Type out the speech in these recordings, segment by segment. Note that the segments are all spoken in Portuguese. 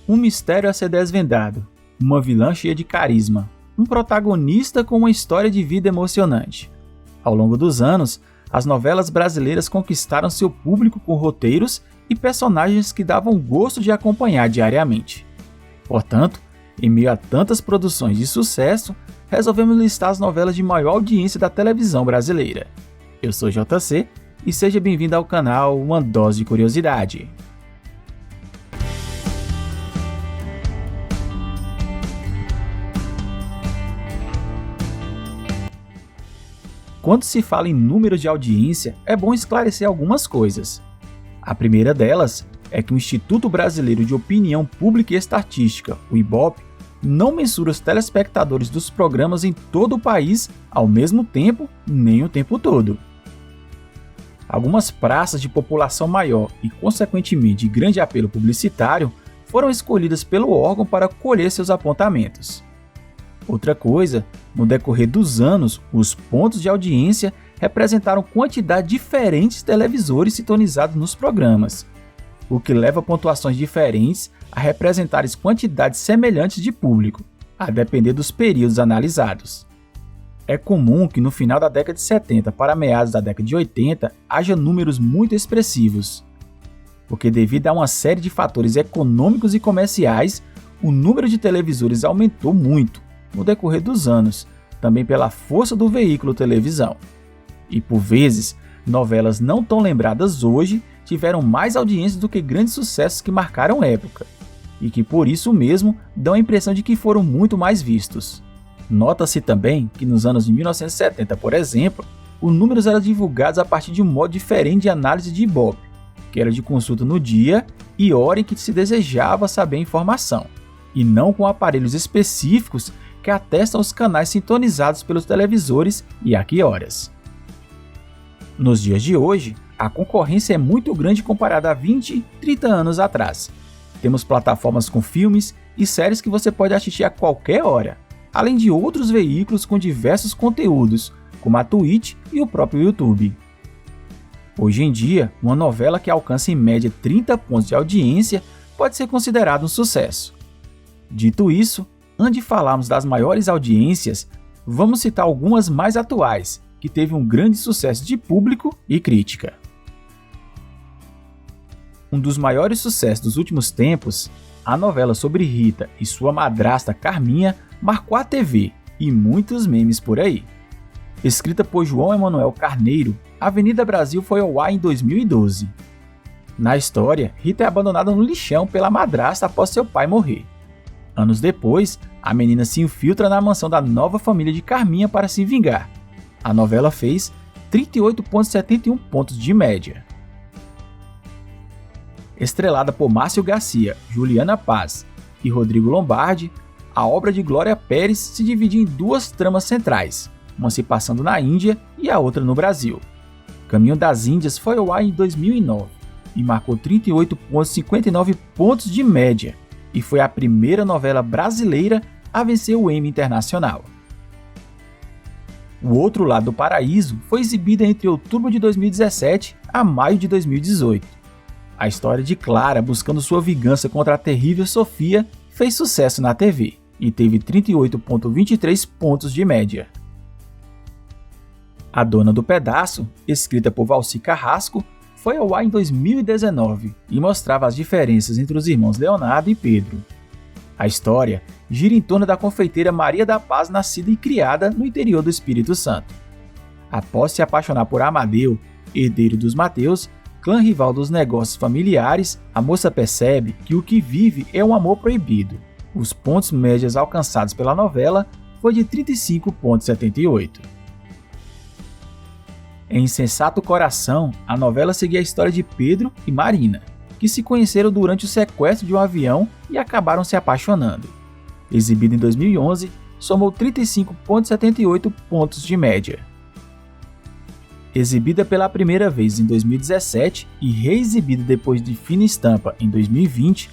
Um mistério a ser desvendado, uma vilã cheia de carisma, um protagonista com uma história de vida emocionante. Ao longo dos anos, as novelas brasileiras conquistaram seu público com roteiros e personagens que davam gosto de acompanhar diariamente. Portanto, em meio a tantas produções de sucesso, resolvemos listar as novelas de maior audiência da televisão brasileira. Eu sou JC e seja bem-vindo ao canal Uma Dose de Curiosidade. Quando se fala em números de audiência, é bom esclarecer algumas coisas. A primeira delas é que o Instituto Brasileiro de Opinião Pública e Estatística, o IBOPE, não mensura os telespectadores dos programas em todo o país ao mesmo tempo, nem o tempo todo. Algumas praças de população maior e, consequentemente, de grande apelo publicitário foram escolhidas pelo órgão para colher seus apontamentos. Outra coisa, no decorrer dos anos, os pontos de audiência representaram quantidade diferentes de televisores sintonizados nos programas, o que leva a pontuações diferentes a representarem quantidades semelhantes de público, a depender dos períodos analisados. É comum que no final da década de 70 para meados da década de 80 haja números muito expressivos, porque devido a uma série de fatores econômicos e comerciais, o número de televisores aumentou muito no decorrer dos anos, também pela força do veículo televisão. E por vezes, novelas não tão lembradas hoje tiveram mais audiência do que grandes sucessos que marcaram época, e que por isso mesmo dão a impressão de que foram muito mais vistos. Nota-se também que nos anos de 1970, por exemplo, os números eram divulgados a partir de um modo diferente de análise de Ibope, que era de consulta no dia e hora em que se desejava saber a informação, e não com aparelhos específicos que atestam os canais sintonizados pelos televisores e a que horas. Nos dias de hoje, a concorrência é muito grande comparada a 20, 30 anos atrás. Temos plataformas com filmes e séries que você pode assistir a qualquer hora, além de outros veículos com diversos conteúdos, como a Twitch e o próprio YouTube. Hoje em dia, uma novela que alcança em média 30 pontos de audiência pode ser considerada um sucesso. Dito isso, antes de falarmos das maiores audiências, vamos citar algumas mais atuais, que teve um grande sucesso de público e crítica. Um dos maiores sucessos dos últimos tempos, a novela sobre Rita e sua madrasta Carminha marcou a TV e muitos memes por aí. Escrita por João Emanuel Carneiro, Avenida Brasil foi ao ar em 2012. Na história, Rita é abandonada no lixão pela madrasta após seu pai morrer. Anos depois, a menina se infiltra na mansão da nova família de Carminha para se vingar. A novela fez 38,71 pontos de média. Estrelada por Márcio Garcia, Juliana Paz e Rodrigo Lombardi, a obra de Glória Pérez se divide em duas tramas centrais, uma se passando na Índia e a outra no Brasil. Caminho das Índias foi ao ar em 2009 e marcou 38,59 pontos de média, e foi a primeira novela brasileira a vencer o Emmy Internacional. O Outro Lado do Paraíso foi exibida entre outubro de 2017 a maio de 2018. A história de Clara buscando sua vingança contra a terrível Sofia fez sucesso na TV e teve 38,23 pontos de média. A Dona do Pedaço, escrita por Valci Carrasco, foi ao ar em 2019 e mostrava as diferenças entre os irmãos Leonardo e Pedro. A história gira em torno da confeiteira Maria da Paz, nascida e criada no interior do Espírito Santo. Após se apaixonar por Amadeu, herdeiro dos Mateus, clã rival dos negócios familiares, a moça percebe que o que vive é um amor proibido. Os pontos médios alcançados pela novela foi de 35,78. Em Insensato Coração, a novela seguia a história de Pedro e Marina, que se conheceram durante o sequestro de um avião e acabaram se apaixonando. Exibida em 2011, somou 35,78 pontos de média. Exibida pela primeira vez em 2017 e reexibida depois de Fina Estampa em 2020,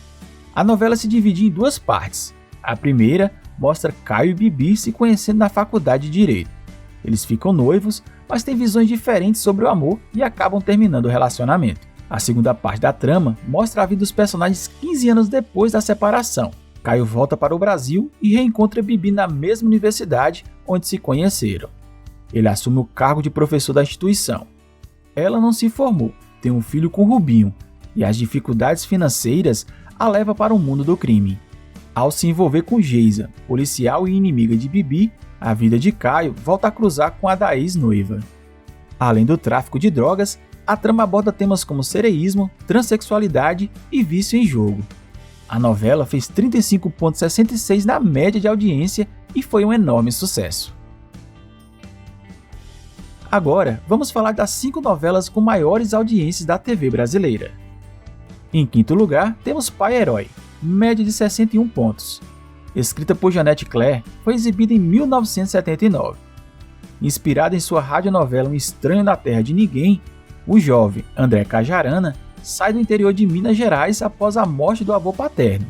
a novela se divide em duas partes. A primeira mostra Caio e Bibi se conhecendo na faculdade de Direito. Eles ficam noivos, mas têm visões diferentes sobre o amor e acabam terminando o relacionamento. A segunda parte da trama mostra a vida dos personagens 15 anos depois da separação. Caio volta para o Brasil e reencontra Bibi na mesma universidade onde se conheceram. Ele assume o cargo de professor da instituição. Ela não se formou, tem um filho com Rubinho, e as dificuldades financeiras a leva para o mundo do crime. Ao se envolver com Geisa, policial e inimiga de Bibi, a vida de Caio volta a cruzar com a da ex-noiva. Além do tráfico de drogas, a trama aborda temas como sereísmo, transexualidade e vício em jogo. A novela fez 35,66 na média de audiência e foi um enorme sucesso. Agora, vamos falar das 5 novelas com maiores audiências da TV brasileira. Em quinto lugar, temos Pai Herói, média de 61 pontos. Escrita por Janete Claire, foi exibida em 1979. Inspirada em sua radionovela Um Estranho na Terra de Ninguém, o jovem André Cajarana sai do interior de Minas Gerais após a morte do avô paterno,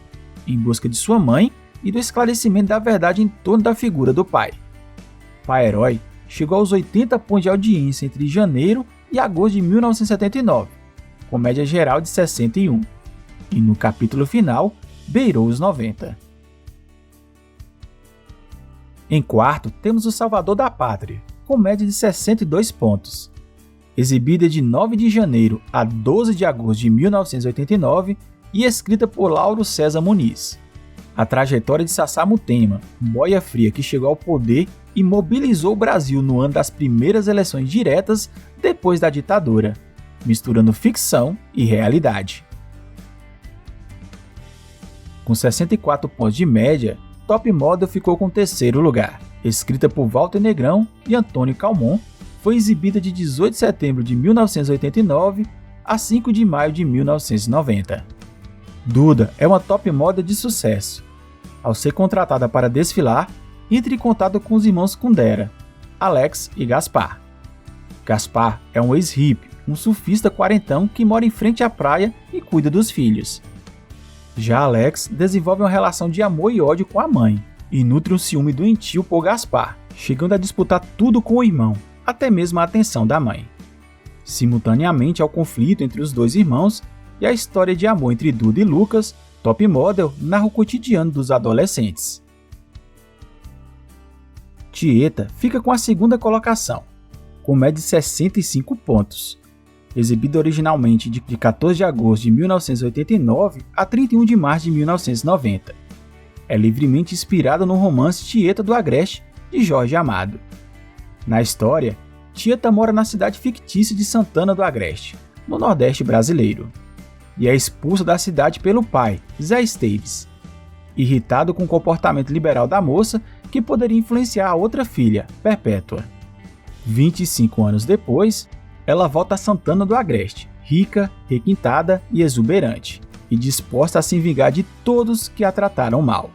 em busca de sua mãe e do esclarecimento da verdade em torno da figura do pai. Pai Herói chegou aos 80 pontos de audiência entre janeiro e agosto de 1979, com média geral de 61, e no capítulo final beirou os 90. Em quarto, temos O Salvador da Pátria, com média de 62 pontos. Exibida de 9 de janeiro a 12 de agosto de 1989 e escrita por Lauro César Muniz. A trajetória de Sassá Mutema, boia fria que chegou ao poder e mobilizou o Brasil no ano das primeiras eleições diretas depois da ditadura, misturando ficção e realidade. Com 64 pontos de média, Top Model ficou com o terceiro lugar. Escrita por Walter Negrão e Antônio Calmon, foi exibida de 18 de setembro de 1989 a 5 de maio de 1990. Duda é uma top model de sucesso. Ao ser contratada para desfilar, entra em contato com os irmãos Kundera, Alex e Gaspar. Gaspar é um ex-hippie, um surfista quarentão que mora em frente à praia e cuida dos filhos. Já Alex desenvolve uma relação de amor e ódio com a mãe, e nutre um ciúme doentio por Gaspar, chegando a disputar tudo com o irmão, até mesmo a atenção da mãe. Simultaneamente ao conflito entre os dois irmãos e a história de amor entre Duda e Lucas, Top Model narra o cotidiano dos adolescentes. Tieta fica com a segunda colocação, com média de 65 pontos. Exibida originalmente de 14 de agosto de 1989 a 31 de março de 1990. É livremente inspirada no romance Tieta do Agreste, de Jorge Amado. Na história, Tieta mora na cidade fictícia de Santana do Agreste, no Nordeste brasileiro, e é expulsa da cidade pelo pai, Zé Esteves, irritado com o comportamento liberal da moça que poderia influenciar a outra filha, Perpétua. 25 anos depois, ela volta a Santana do Agreste, rica, requintada e exuberante, e disposta a se vingar de todos que a trataram mal.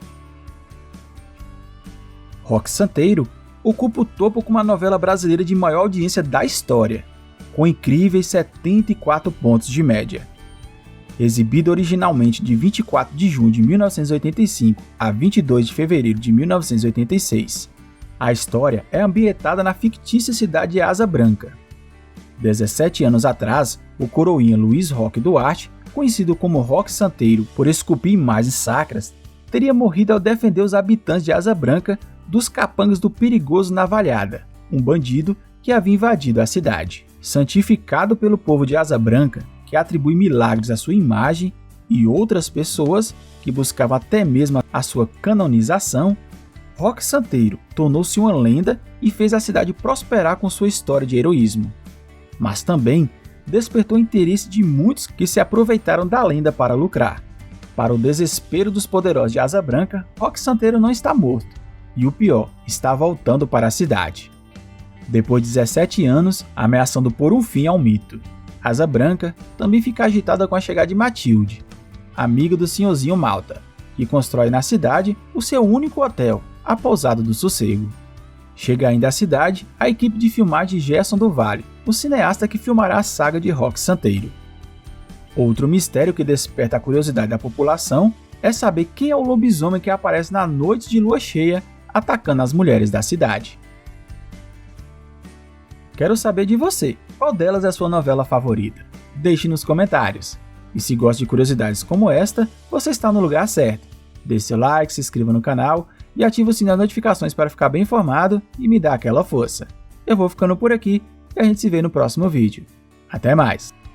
Roque Santeiro ocupa o topo como a novela brasileira de maior audiência da história, com incríveis 74 pontos de média. Exibida originalmente de 24 de junho de 1985 a 22 de fevereiro de 1986, a história é ambientada na fictícia cidade de Asa Branca. 17 anos atrás, o coroinha Luiz Roque Duarte, conhecido como Roque Santeiro por esculpir imagens sacras, teria morrido ao defender os habitantes de Asa Branca dos capangas do perigoso Navalhada, um bandido que havia invadido a cidade. Santificado pelo povo de Asa Branca, que atribui milagres à sua imagem, e outras pessoas que buscavam até mesmo a sua canonização, Roque Santeiro tornou-se uma lenda e fez a cidade prosperar com sua história de heroísmo. Mas também despertou o interesse de muitos que se aproveitaram da lenda para lucrar. Para o desespero dos poderosos de Asa Branca, Roque Santeiro não está morto, e o pior, está voltando para a cidade. Depois de 17 anos, ameaçando pôr um fim ao mito. Asa Branca também fica agitada com a chegada de Matilde, amiga do senhorzinho Malta, que constrói na cidade o seu único hotel, a Pousada do Sossego. Chega ainda à cidade a equipe de filmagem de Gerson do Vale, o cineasta que filmará a saga de Roque Santeiro. Outro mistério que desperta a curiosidade da população é saber quem é o lobisomem que aparece na noite de lua cheia atacando as mulheres da cidade. Quero saber de você, qual delas é a sua novela favorita? Deixe nos comentários. E se gosta de curiosidades como esta, você está no lugar certo. Deixe seu like, se inscreva no canal e ative o sininho das notificações para ficar bem informado e me dar aquela força. Eu vou ficando por aqui e a gente se vê no próximo vídeo. Até mais!